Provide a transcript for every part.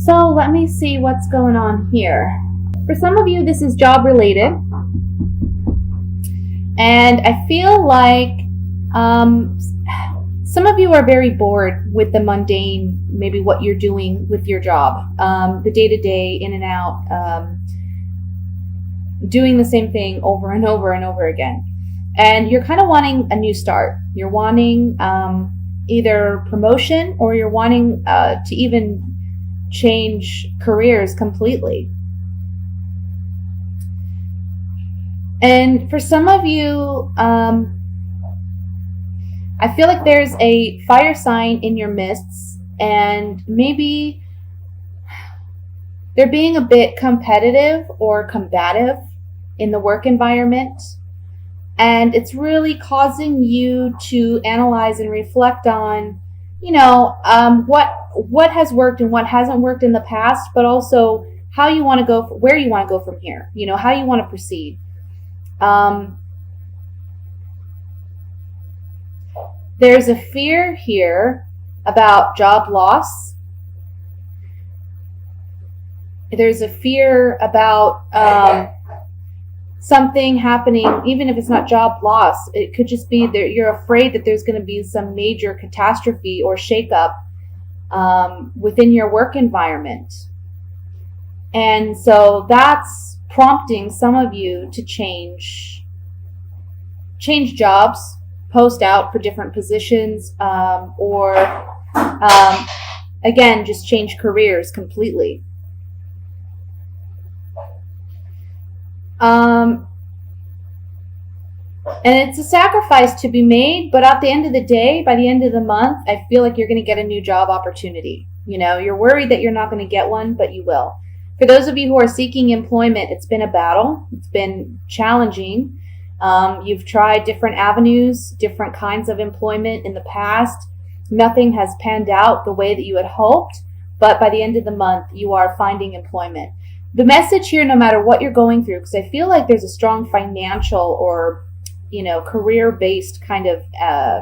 So let me see what's going on here. For some of you, this is job related. And I feel like some of you are very bored with the mundane, maybe what you're doing with your job, the day-to-day, in and out, doing the same thing over and over and over again. And you're kind of wanting a new start. You're wanting either promotion, or you're wanting to even change careers completely. And for some of you, I feel like there's a fire sign in your midst, and maybe they're being a bit competitive or combative in the work environment. And it's really causing you to analyze and reflect on, what has worked and what hasn't worked in the past, but also how you want to go, where you want to go from here, how you want to proceed. There's a fear here about job loss. There's a fear about something happening, even if it's not job loss. It could just be that you're afraid that there's going to be some major catastrophe or shakeup within your work environment. And so that's prompting some of you to change jobs, post out for different positions, or again, just change careers completely. And it's a sacrifice to be made, but at the end of the day, by the end of the month, I feel like you're going to get a new job opportunity. You're worried that you're not going to get one, but you will. For those of you who are seeking employment, it's been a battle. It's been challenging. You've tried different avenues, different kinds of employment in the past. Nothing has panned out the way that you had hoped, but by the end of the month, you are finding employment. The message here, no matter what you're going through, because I feel like there's a strong financial or career-based kind of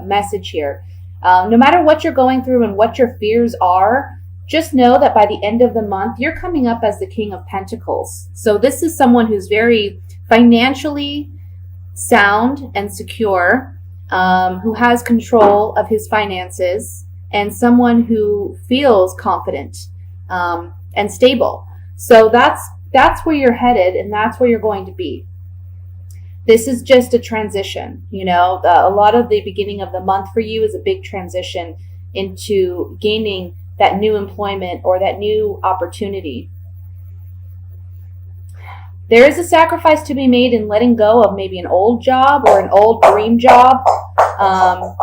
message here. No matter what you're going through and what your fears are, just know that by the end of the month, you're coming up as the King of Pentacles. So this is someone who's very financially sound and secure, who has control of his finances, and someone who feels confident and stable. So that's where you're headed, and that's where you're going to be. This is just a transition. A lot of the beginning of the month for you is a big transition into gaining that new employment or that new opportunity. There is a sacrifice to be made in letting go of maybe an old job or an old dream job. I'm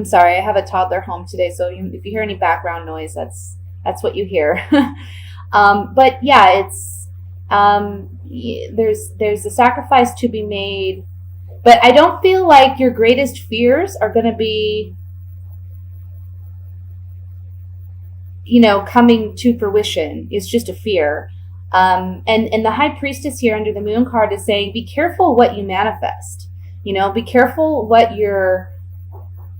sorry, I have a toddler home today, so if you hear any background noise, that's what you hear. But yeah, it's there's a sacrifice to be made, but I don't feel like your greatest fears are going to be coming to fruition. It's just a fear. And the High Priestess here under the Moon card is saying, be careful what you manifest. Be careful what you're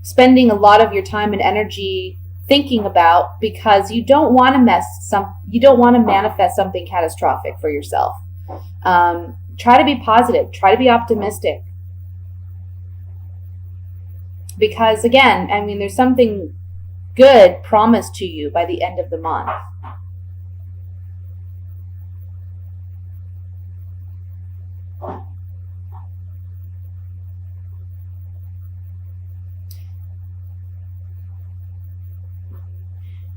spending a lot of your time and energy thinking about, because you don't want to manifest something catastrophic for yourself. Try to be positive. Try to be optimistic. Because again, there's something good promised to you by the end of the month.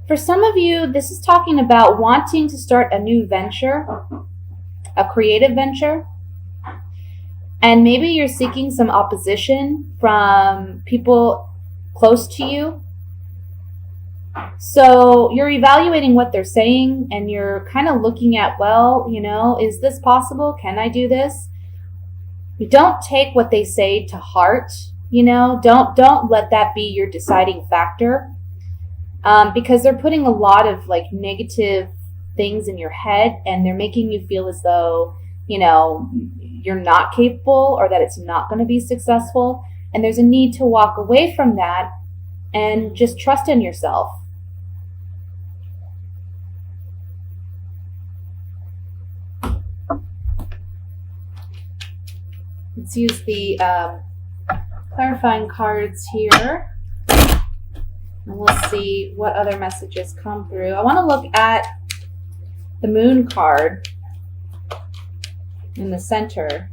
For some of you, this is talking about wanting to start a new venture, a creative venture. And maybe you're seeking some opposition from people close to you. So you're evaluating what they're saying, and you're kind of looking at, is this possible? Can I do this? You don't take what they say to heart. Don't let that be your deciding factor. Because they're putting a lot of negative things in your head, and they're making you feel as though, you're not capable, or that it's not going to be successful. And there's a need to walk away from that and just trust in yourself. Let's use the clarifying cards here. And we'll see what other messages come through. I want to look at the Moon card in the center.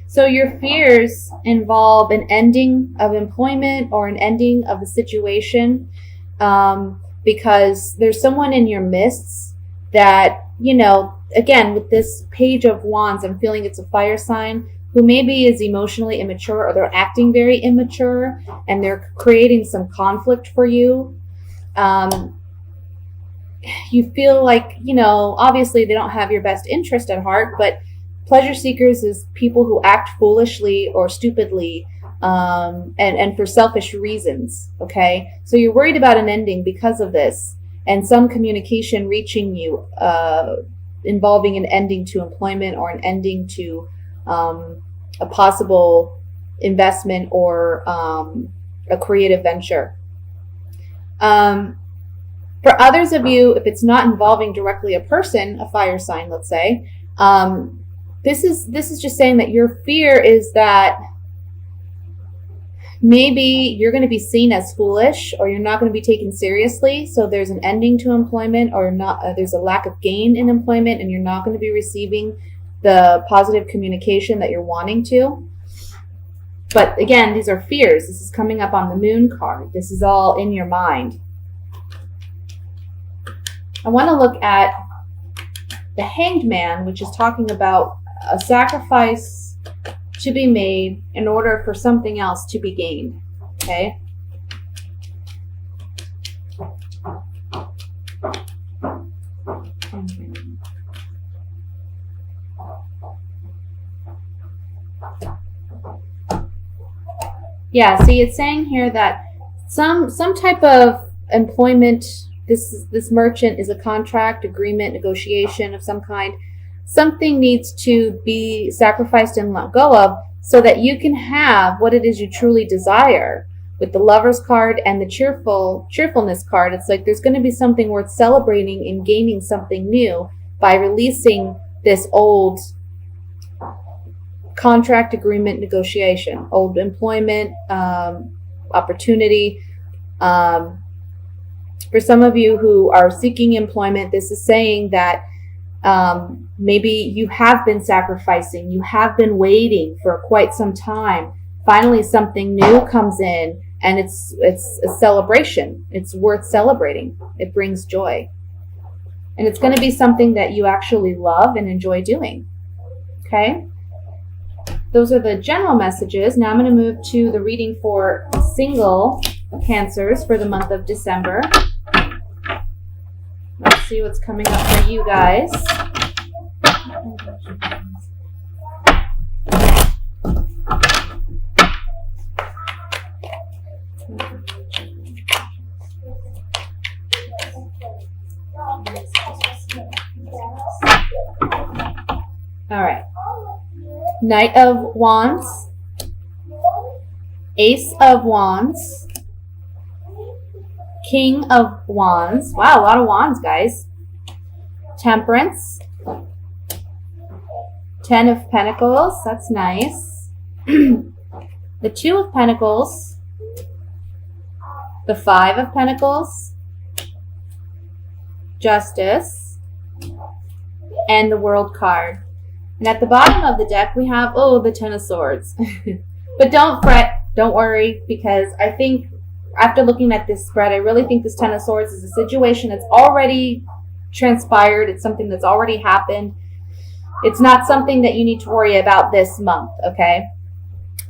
So your fears involve an ending of employment or an ending of a situation, because there's someone in your midst that, you know, again, with this Page of Wands, I'm feeling it's a fire sign who maybe is emotionally immature, or they're acting very immature and they're creating some conflict for you. You feel like, you know, obviously they don't have your best interest at heart, but pleasure seekers is people who act foolishly or stupidly, and for selfish reasons, okay? So you're worried about an ending because of this, and some communication reaching you involving an ending to employment or an ending to a possible investment or a creative venture. For others of you, if it's not involving directly a person, a fire sign, let's say, this is just saying that your fear is that maybe you're going to be seen as foolish, or you're not going to be taken seriously. So there's an ending to employment, or not. There's a lack of gain in employment, and you're not going to be receiving the positive communication that you're wanting to. But again, these are fears. This is coming up on the Moon card. This is all in your mind. I want to look at the Hanged Man, which is talking about a sacrifice to be made in order for something else to be gained. Okay? Yeah, see, it's saying here that some type of employment, this merchant is a contract, agreement, negotiation of some kind. Something needs to be sacrificed and let go of so that you can have what it is you truly desire. With the Lover's card and the cheerfulness card, it's like there's going to be something worth celebrating and gaining something new by releasing this old contract, agreement, negotiation, old employment, opportunity. For some of you who are seeking employment, this is saying that maybe you have been sacrificing, you have been waiting for quite some time. Finally, something new comes in, and it's a celebration. It's worth celebrating. It brings joy. And it's going to be something that you actually love and enjoy doing. Okay? Those are the general messages. Now I'm going to move to the reading for single Cancers for the month of December. Let's see what's coming up for you guys. All right. Knight of Wands, Ace of Wands, King of Wands. Wow, a lot of wands, guys. Temperance. 10 of Pentacles. That's nice. The 2 of Pentacles. The 5 of Pentacles. Justice. And the World card. And at the bottom of the deck, we have, the 10 of Swords. But don't fret. Don't worry, because I think after looking at this spread, I really think this 10 of Swords is a situation that's already transpired. It's something that's already happened. It's not something that you need to worry about this month, okay?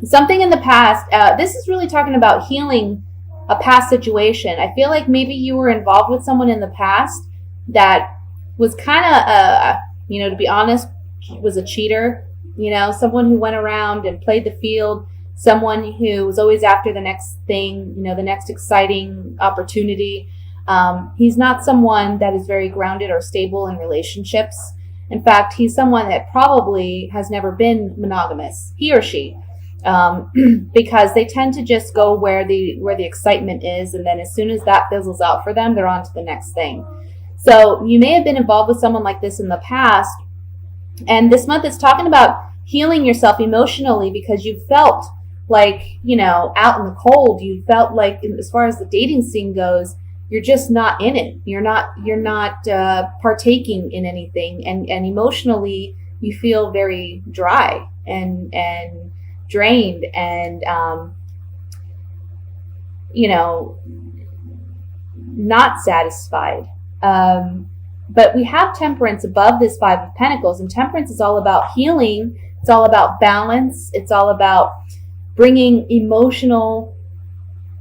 Something in the past, this is really talking about healing a past situation. I feel like maybe you were involved with someone in the past that was kind of, to be honest, was a cheater. Someone who went around and played the field. Someone who was always after the next thing, the next exciting opportunity. He's not someone that is very grounded or stable in relationships. In fact, he's someone that probably has never been monogamous, he or she. because they tend to just go where the excitement is, and then as soon as that fizzles out for them, they're on to the next thing. So you may have been involved with someone like this in the past, and this month it's talking about healing yourself emotionally because you felt like, out in the cold. You felt like, as far as the dating scene goes, you're just not in it. You're not partaking in anything, and emotionally you feel very dry and drained and not satisfied. But we have temperance above this Five of Pentacles, and temperance is all about healing. It's all about balance. It's all about bringing emotional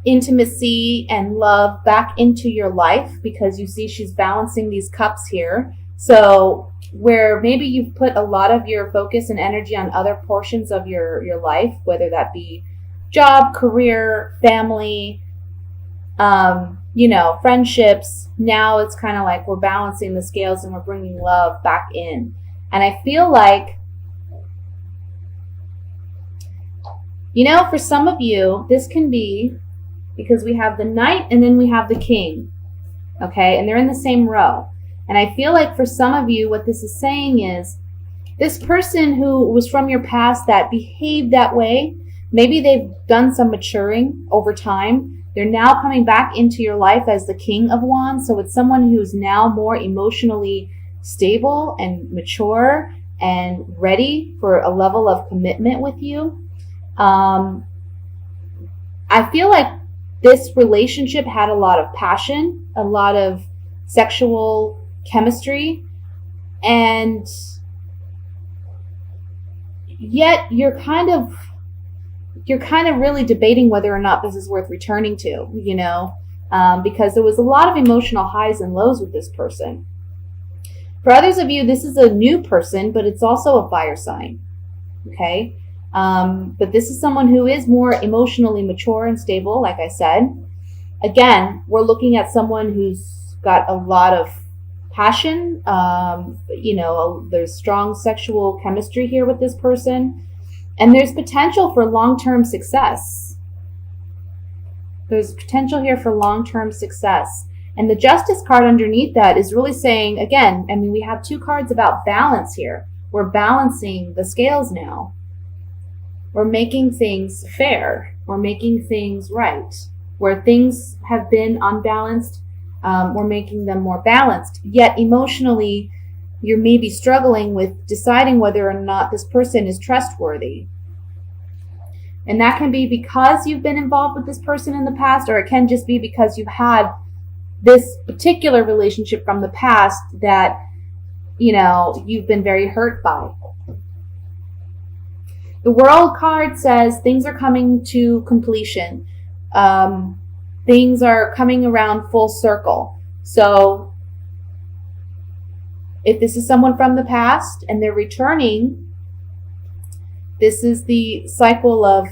intimacy and love back into your life, because you see she's balancing these cups here. So where maybe you've put a lot of your focus and energy on other portions of your life, whether that be job, career, family, friendships, now it's kind of like we're balancing the scales and we're bringing love back in. And I feel like, for some of you, this can be because we have the Knight and then we have the King, okay? And they're in the same row. And I feel like for some of you, what this is saying is this person who was from your past that behaved that way, maybe they've done some maturing over time. They're now coming back into your life as the King of Wands. So it's someone who's now more emotionally stable and mature and ready for a level of commitment with you. I feel like this relationship had a lot of passion, a lot of sexual chemistry, and yet you're kind of really debating whether or not this is worth returning to, because there was a lot of emotional highs and lows with this person. For others of you, this is a new person, but it's also a fire sign, okay? But this is someone who is more emotionally mature and stable, like I said. Again, we're looking at someone who's got a lot of passion. There's strong sexual chemistry here with this person. And there's potential for long-term success. There's potential here for long-term success. And the Justice card underneath that is really saying, again, we have two cards about balance here. We're balancing the scales now. We're making things fair. We're making things right. Where things have been unbalanced, we're making them more balanced. Yet emotionally, you're maybe struggling with deciding whether or not this person is trustworthy. And that can be because you've been involved with this person in the past, or it can just be because you've had this particular relationship from the past that, you've been very hurt by. The World card says things are coming to completion. Things are coming around full circle. So if this is someone from the past and they're returning, this is the cycle of,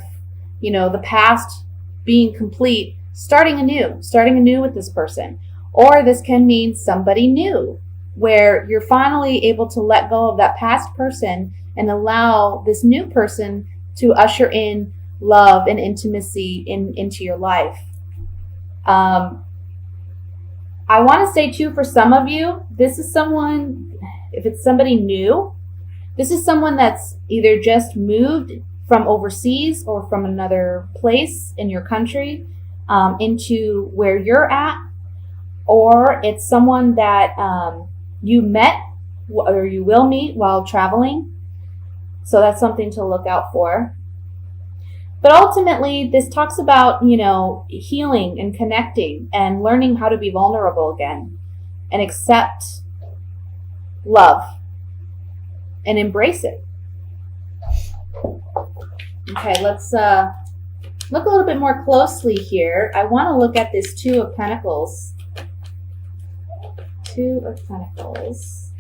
the past being complete, starting anew with this person. Or this can mean somebody new, where you're finally able to let go of that past person and allow this new person to usher in love and intimacy into your life. I want to say too, for some of you, this is someone, if it's somebody new, this is someone that's either just moved from overseas or from another place in your country into where you're at, or it's someone that you met or you will meet while traveling. So that's something to look out for. But ultimately, this talks about, healing and connecting and learning how to be vulnerable again and accept love and embrace it. Okay, let's look a little bit more closely here. I want to look at this Two of Pentacles. Two of Pentacles.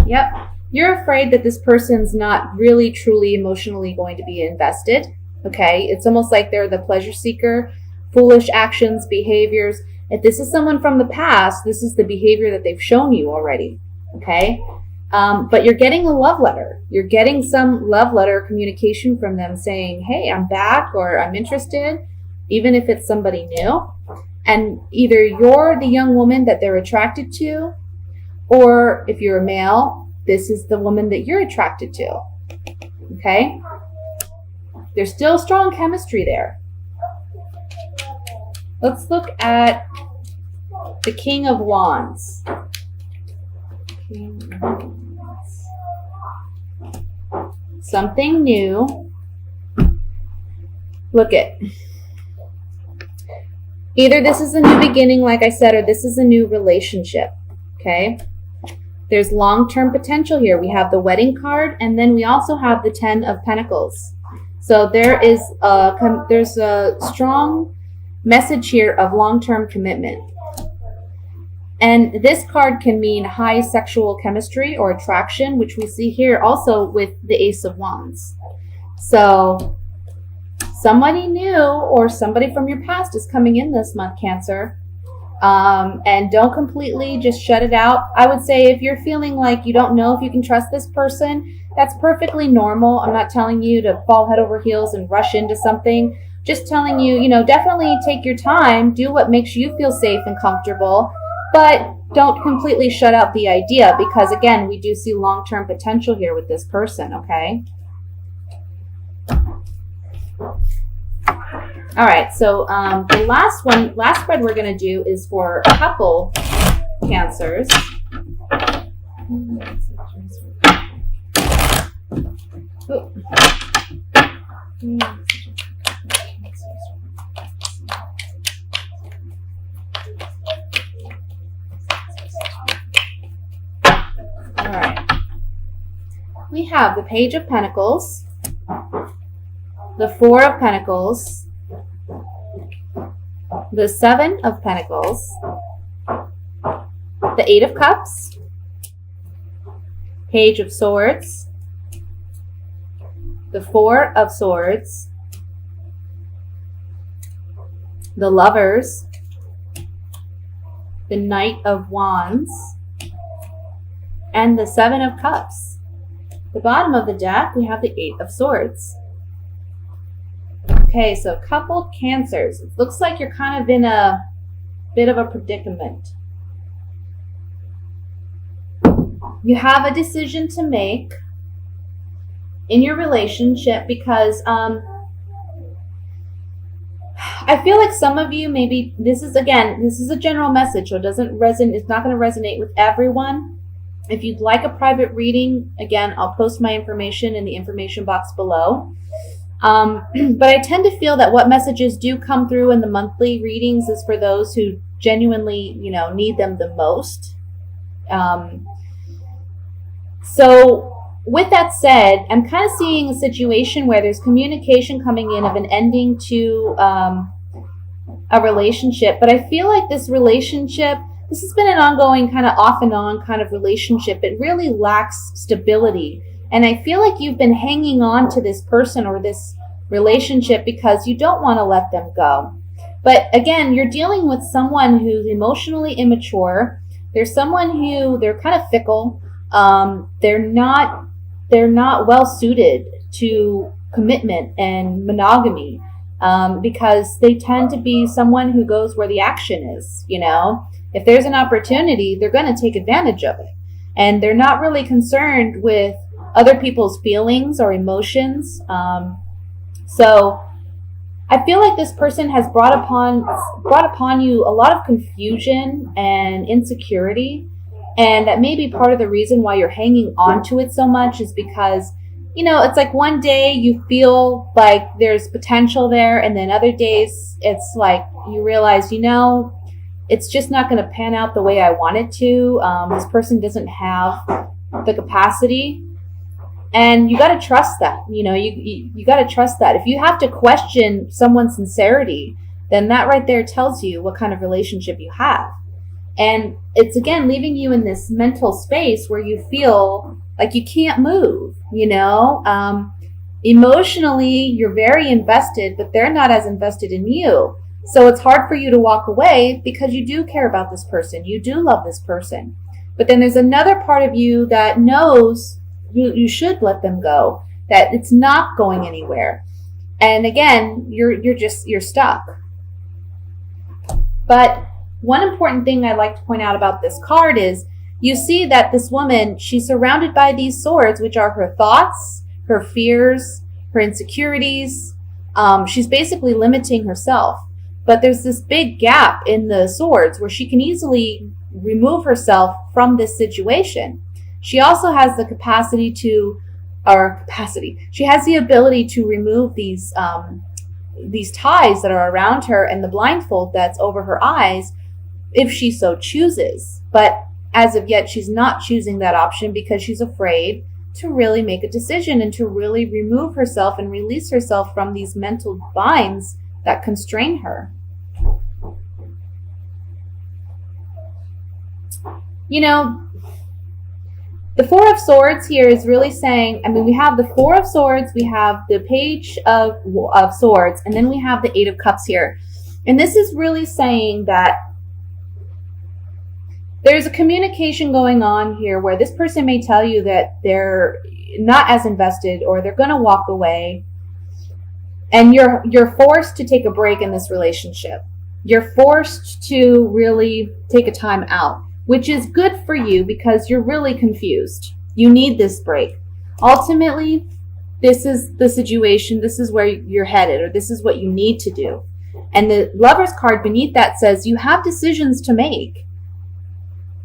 Yep. You're afraid that this person's not really, truly, emotionally going to be invested. Okay. It's almost like they're the pleasure seeker, foolish actions, behaviors. If this is someone from the past, this is the behavior that they've shown you already. Okay. But you're getting a love letter. You're getting some love letter communication from them saying, hey, I'm back, or I'm interested, even if it's somebody new. And either you're the young woman that they're attracted to, or if you're a male, this is the woman that you're attracted to. Okay? There's still strong chemistry there. Let's look at the King of Wands. Something new. Look at. Either this is a new beginning, like I said, or this is a new relationship. Okay? There's long-term potential here. We have the wedding card, and then we also have the 10 of Pentacles. So there's a strong message here of long-term commitment. And this card can mean high sexual chemistry or attraction, which we see here also with the Ace of Wands. So somebody new or somebody from your past is coming in this month, Cancer. And don't completely just shut it out. I would say if you're feeling like you don't know if you can trust this person, that's perfectly normal. I'm not telling you to fall head over heels and rush into something. Just telling you, definitely take your time, do what makes you feel safe and comfortable, but don't completely shut out the idea, because again, we do see long-term potential here with this person, okay? All right, so the last spread we're going to do is for a couple Cancers. Ooh. All right. We have the Page of Pentacles, the Four of Pentacles, the Seven of Pentacles, the Eight of Cups, Page of Swords, the Four of Swords, the Lovers, the Knight of Wands, and the Seven of Cups. The bottom of the deck, we have the Eight of Swords. Okay, so coupled Cancers. It looks like you're kind of in a bit of a predicament. You have a decision to make in your relationship because I feel like some of you, maybe this is a general message, so it's not going to resonate with everyone. If you'd like a private reading, again, I'll post my information in the information box below. But I tend to feel that what messages do come through in the monthly readings is for those who genuinely, need them the most. So with that said, I'm kind of seeing a situation where there's communication coming in of an ending to a relationship. But I feel like this relationship, this has been an ongoing kind of off and on kind of relationship. It really lacks stability. And I feel like you've been hanging on to this person or this relationship because you don't want to let them go. But again, you're dealing with someone who's emotionally immature. There's someone who, they're kind of fickle. They're not well suited to commitment and monogamy because they tend to be someone who goes where the action is. If there's an opportunity, they're going to take advantage of it. And they're not really concerned with other people's feelings or emotions. So I feel like this person has brought upon you a lot of confusion and insecurity. And that may be part of the reason why you're hanging on to it so much is because, it's like one day you feel like there's potential there. And then other days it's like you realize, it's just not going to pan out the way I want it to. This person doesn't have the capacity. And you got to trust that, you got to trust that. If you have to question someone's sincerity, then that right there tells you what kind of relationship you have. And it's, again, leaving you in this mental space where you feel like you can't move, emotionally, you're very invested, but they're not as invested in you. So it's hard for you to walk away because you do care about this person. You do love this person. But then there's another part of you that knows you should let them go, that it's not going anywhere. And again, you're stuck. But one important thing I'd like to point out about this card is you see that this woman, she's surrounded by these swords, which are her thoughts, her fears, her insecurities. She's basically limiting herself. But there's this big gap in the swords where she can easily remove herself from this situation. She also has the she has the ability to remove these ties that are around her and the blindfold that's over her eyes if she so chooses. But as of yet, she's not choosing that option because she's afraid to really make a decision and to really remove herself and release herself from these mental binds that constrain her. You know, the Four of Swords here is really saying, I mean, we have the Four of Swords, we have the Page of Swords, and then we have the Eight of Cups here. And this is really saying that there's a communication going on here where this person may tell you that they're not as invested or they're going to walk away. And you're forced to take a break in this relationship. You're forced to really take a time out, which is good for you because you're really confused. You need this break. Ultimately, this is the situation. This is where you're headed, or this is what you need to do. And the Lover's card beneath that says you have decisions to make.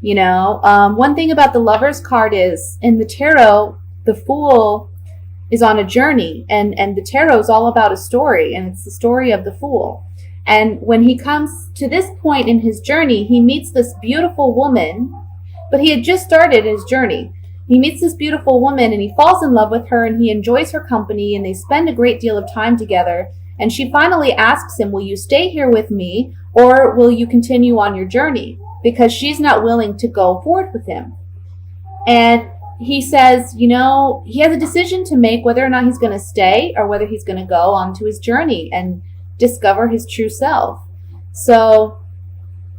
You know, one thing about the Lover's card is in the tarot, the Fool is on a journey, and the tarot is all about a story, and it's the story of the Fool. And when he comes to this point in his journey, he meets this beautiful woman, but he had just started his journey. He meets this beautiful woman and he falls in love with her and he enjoys her company and they spend a great deal of time together. And she finally asks him, will you stay here with me or will you continue on your journey? Because she's not willing to go forward with him. And he says, you know, he has a decision to make whether or not he's going to stay or whether he's going to go on to his journey and discover his true self. So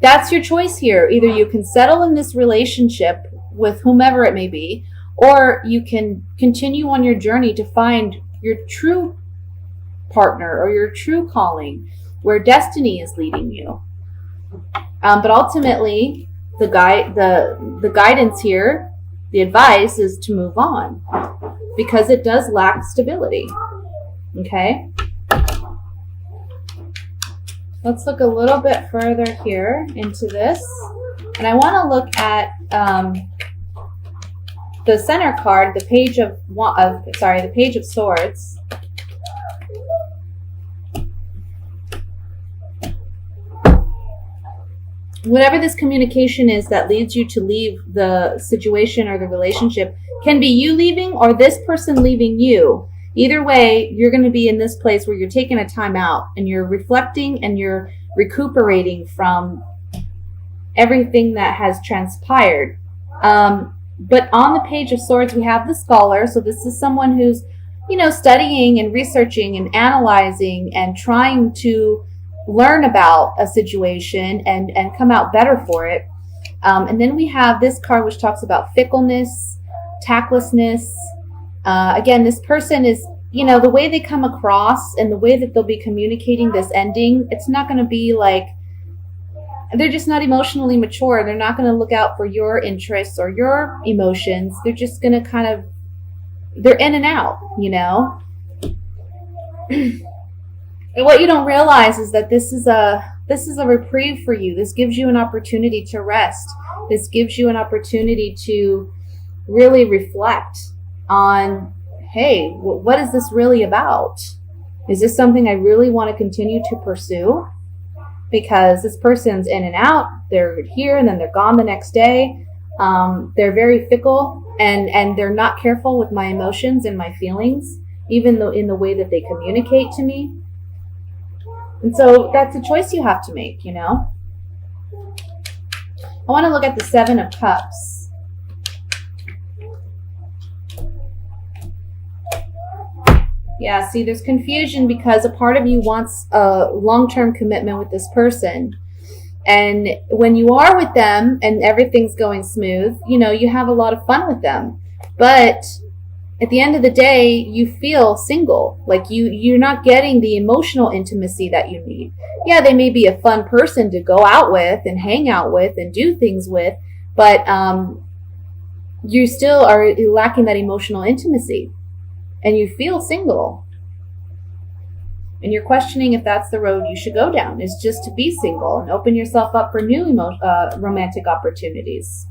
that's your choice here. Either you can settle in this relationship with whomever it may be, or you can continue on your journey to find your true partner or your true calling, where destiny is leading you. But ultimately, the guidance here, the advice is to move on because it does lack stability. Okay? Let's look a little bit further here into this. And I want to look at the center card, the Page of Swords. Whatever this communication is that leads you to leave the situation or the relationship can be you leaving or this person leaving you. Either way, you're going to be in this place where you're taking a time out and you're reflecting and you're recuperating from everything that has transpired. But on the Page of Swords, we have the scholar. So this is someone who's, you know, studying and researching and analyzing and trying to learn about a situation and come out better for it. And then we have this card which talks about fickleness, tactlessness. Again, this person is, you know, the way they come across and the way that they'll be communicating this ending, it's not going to be like, they're just not emotionally mature. They're not going to look out for your interests or your emotions. They're just going to kind of, they're in and out, you know. And what you don't realize is that this is a reprieve for you. This gives you an opportunity to rest. This gives you an opportunity to really reflect on, hey, what is this really about? Is this something I really want to continue to pursue? Because this person's in and out. They're here and then they're gone the next day. They're very fickle and they're not careful with my emotions and my feelings, even though in the way that they communicate to me. And so that's a choice you have to make, you know. I want to look at the Seven of Cups. Yeah, see, there's confusion because a part of you wants a long-term commitment with this person. And when you are with them and everything's going smooth, you have a lot of fun with them. But at the end of the day, you feel single. Like you're not getting the emotional intimacy that you need. Yeah, they may be a fun person to go out with and hang out with and do things with, but you still are lacking that emotional intimacy, and you feel single. And you're questioning if that's the road you should go down, is just to be single and open yourself up for new romantic opportunities.